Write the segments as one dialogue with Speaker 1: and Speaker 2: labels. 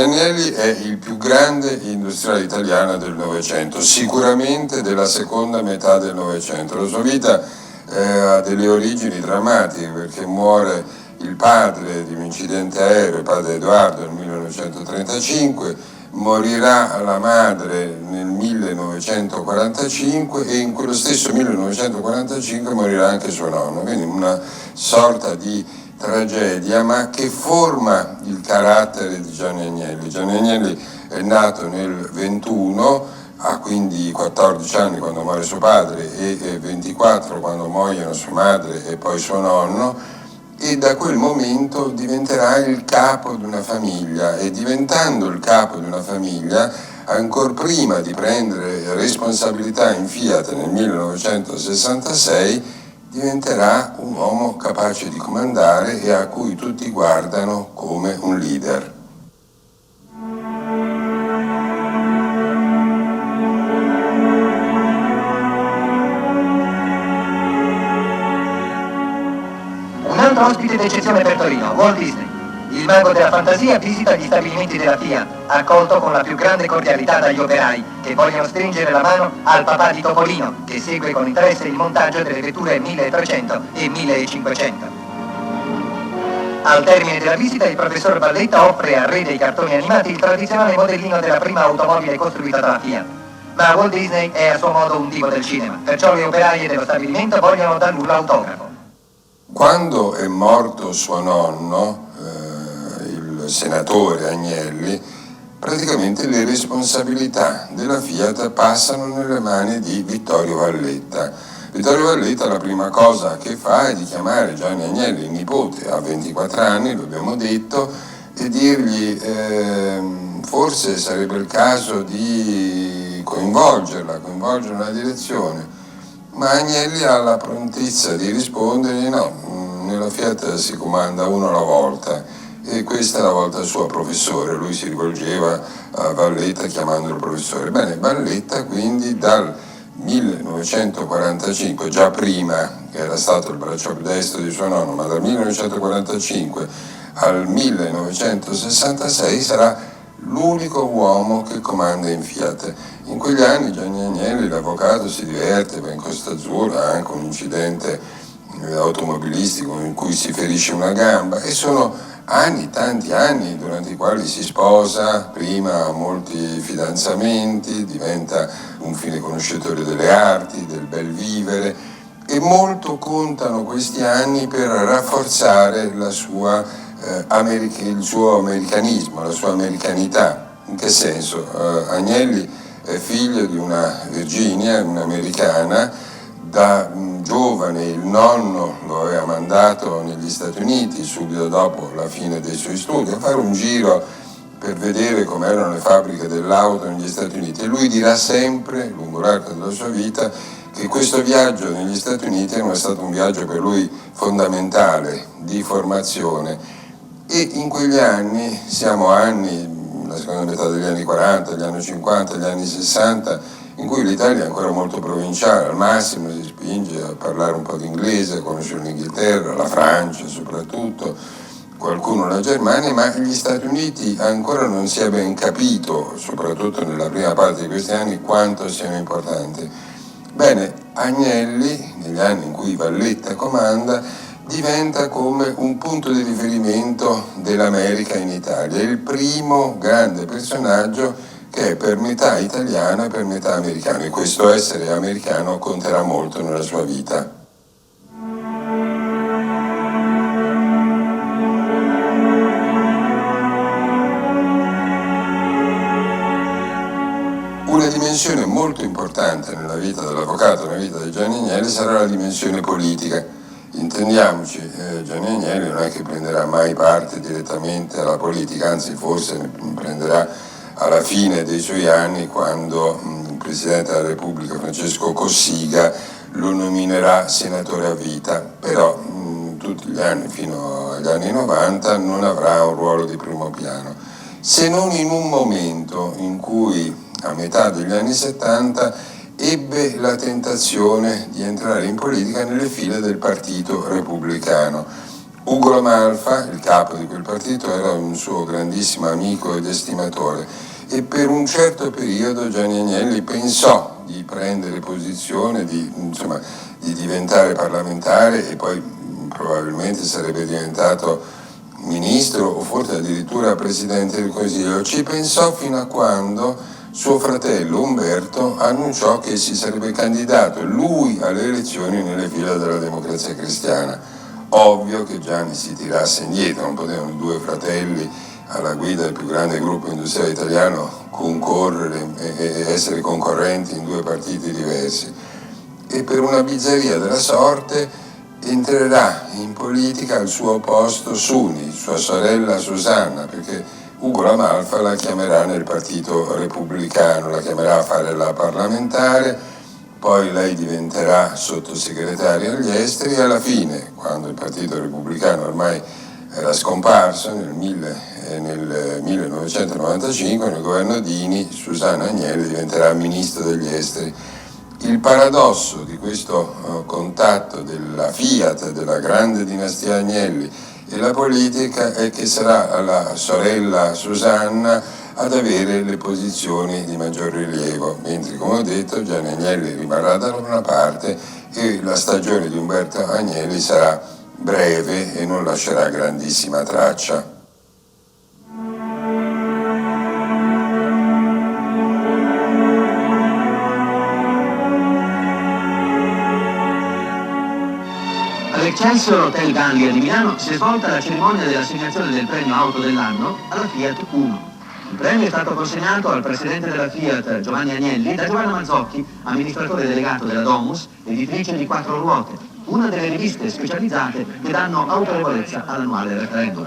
Speaker 1: Agnelli è il più grande industriale italiano del Novecento, sicuramente della seconda metà del Novecento. La sua vita ha delle origini drammatiche perché muore il padre di un incidente aereo, il padre Edoardo, nel 1935, morirà la madre nel 1945 e in quello stesso 1945 morirà anche suo nonno, quindi una sorta di tragedia, ma che forma il carattere di Gianni Agnelli. Gianni Agnelli è nato nel 21, ha quindi 14 anni quando muore suo padre e 24 quando muoiono sua madre e poi suo nonno, e da quel momento diventerà il capo di una famiglia, e diventando il capo di una famiglia, ancor prima di prendere responsabilità in Fiat nel 1966, diventerà un uomo capace di comandare e a cui tutti guardano come un leader.
Speaker 2: Un altro ospite d'eccezione per Torino, Walt Disney. Il mago della fantasia visita gli stabilimenti della Fiat, accolto con la più grande cordialità dagli operai, che vogliono stringere la mano al papà di Topolino, che segue con interesse il montaggio delle vetture 1300 e 1500. Al termine della visita, il professor Valletta offre al re dei cartoni animati il tradizionale modellino della prima automobile costruita dalla Fiat. Ma Walt Disney è a suo modo un divo del cinema, perciò le operaie dello stabilimento vogliono da lui l'autografo.
Speaker 1: Quando è morto suo nonno, il senatore Agnelli, praticamente le responsabilità della Fiat passano nelle mani di Vittorio Valletta. Vittorio Valletta la prima cosa che fa è di chiamare Gianni Agnelli, il nipote, ha 24 anni, lo abbiamo detto, e dirgli forse sarebbe il caso di coinvolgere la direzione. Ma Agnelli ha la prontezza di rispondere no, nella Fiat si comanda uno alla volta e questa è la volta sua, professore. Lui si rivolgeva a Valletta chiamandolo professore. Bene, Valletta quindi dal 1945, già prima che era stato il braccio destro di suo nonno, ma dal 1945 al 1966 sarà l'unico uomo che comanda in Fiat. In quegli anni Gianni Agnelli, l'avvocato, si diverte, va in Costa Azzurra, ha anche un incidente automobilistico in cui si ferisce una gamba, e sono anni, tanti anni, durante i quali si sposa, prima ha molti fidanzamenti, diventa un fine conoscitore delle arti, del bel vivere, e molto contano questi anni per rafforzare il suo americanismo, la sua americanità. In che senso? Agnelli è figlio di una Virginia, un'americana. Da giovane il nonno lo aveva mandato negli Stati Uniti subito dopo la fine dei suoi studi a fare un giro per vedere com'erano le fabbriche dell'auto negli Stati Uniti, e lui dirà sempre, lungo l'arco della sua vita, che questo viaggio negli Stati Uniti era stato un viaggio per lui fondamentale, di formazione. E in quegli anni, siamo anni, la seconda metà degli anni 40, gli anni 50, gli anni 60, in cui l'Italia è ancora molto provinciale, al massimo si spinge a parlare un po' di inglese, a conoscere l'Inghilterra, la Francia soprattutto, qualcuno la Germania, ma gli Stati Uniti ancora non si è ben capito, soprattutto nella prima parte di questi anni, quanto siano importanti. Bene, Agnelli, negli anni in cui Valletta comanda, diventa come un punto di riferimento dell'America in Italia, il primo grande personaggio che è per metà italiano e per metà americano, e questo essere americano conterà molto nella sua vita. Una dimensione molto importante nella vita dell'avvocato, nella vita di Gianni Agnelli, sarà la dimensione politica. Intendiamoci, Gianni Agnelli non è che prenderà mai parte direttamente alla politica, anzi forse ne prenderà alla fine dei suoi anni, quando il Presidente della Repubblica Francesco Cossiga lo nominerà senatore a vita, però tutti gli anni fino agli anni 90 non avrà un ruolo di primo piano, se non in un momento in cui a metà degli anni 70 ebbe la tentazione di entrare in politica nelle file del Partito Repubblicano. Ugo La Malfa, il capo di quel partito, era un suo grandissimo amico ed estimatore e per un certo periodo Gianni Agnelli pensò di prendere posizione, di diventare parlamentare e poi probabilmente sarebbe diventato ministro o forse addirittura presidente del Consiglio. Ci pensò fino a quando suo fratello Umberto annunciò che si sarebbe candidato lui alle elezioni nelle fila della Democrazia Cristiana. Ovvio che Gianni si tirasse indietro, non potevano due fratelli alla guida del più grande gruppo industriale italiano concorrere e essere concorrenti in due partiti diversi. E per una bizzarria della sorte entrerà in politica al suo posto Suni, sua sorella Susanna, perché Ugo La Malfa la chiamerà nel partito repubblicano, la chiamerà a fare la parlamentare. Poi lei diventerà sottosegretaria agli esteri e alla fine, quando il Partito Repubblicano ormai era scomparso nel 1995, nel governo Dini, Susanna Agnelli diventerà ministro degli esteri. Il paradosso di questo contatto della Fiat, della grande dinastia Agnelli e la politica è che sarà la sorella Susanna ad avere le posizioni di maggior rilievo, mentre come ho detto Gianni Agnelli rimarrà da una parte e la stagione di Umberto Agnelli sarà breve e non lascerà grandissima traccia.
Speaker 3: All'Excelsior Hotel Gallia di Milano si è svolta la cerimonia dell'assegnazione del premio auto dell'anno alla Fiat Uno. Il premio è stato consegnato al presidente della Fiat, Giovanni Agnelli, da Giovanna Mazzocchi, amministratore delegato della Domus, editrice di quattro ruote, una delle riviste specializzate che danno autorevolezza all'annuale referendum.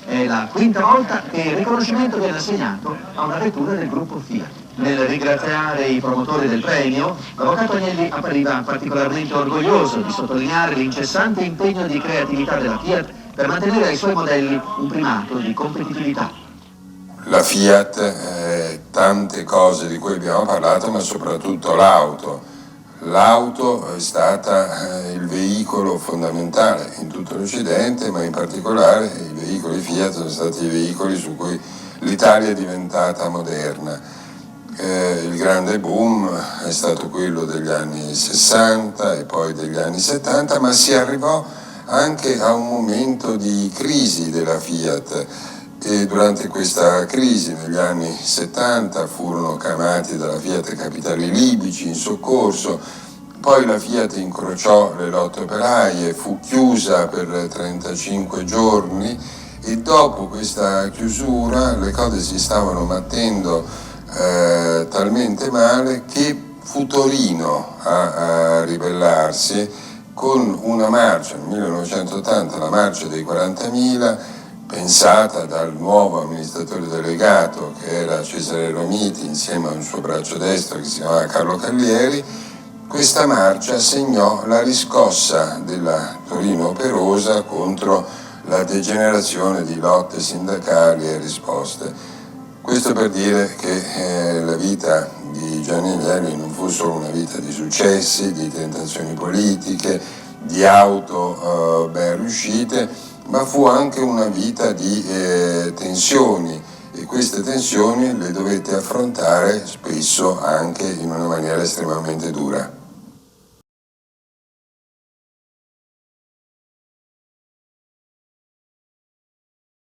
Speaker 3: È la quinta volta che il riconoscimento viene assegnato a una vettura del gruppo Fiat. Nel ringraziare i promotori del premio, l'avvocato Agnelli appariva particolarmente orgoglioso di sottolineare l'incessante impegno di creatività della Fiat per mantenere ai suoi modelli un primato di competitività.
Speaker 1: La Fiat, tante cose di cui abbiamo parlato, ma soprattutto l'auto. L'auto è stata il veicolo fondamentale in tutto l'Occidente, ma in particolare i veicoli Fiat sono stati i veicoli su cui l'Italia è diventata moderna. Il grande boom è stato quello degli anni 60 e poi degli anni 70, ma si arrivò anche a un momento di crisi della Fiat. E durante questa crisi negli anni 70 furono chiamati dalla Fiat capitali libici in soccorso, poi la Fiat incrociò le lotte operaie, fu chiusa per 35 giorni e dopo questa chiusura le cose si stavano battendo talmente male che fu Torino a ribellarsi con una marcia nel 1980, la marcia dei 40.000, pensata dal nuovo amministratore delegato che era Cesare Romiti insieme a un suo braccio destro che si chiamava Carlo Callieri. Questa marcia segnò la riscossa della Torino operosa contro la degenerazione di lotte sindacali e risposte. Questo per dire che la vita di Gianni Agnelli non fu solo una vita di successi, di tentazioni politiche, di auto ben riuscite, ma fu anche una vita di tensioni e queste tensioni le dovette affrontare spesso anche in una maniera estremamente dura.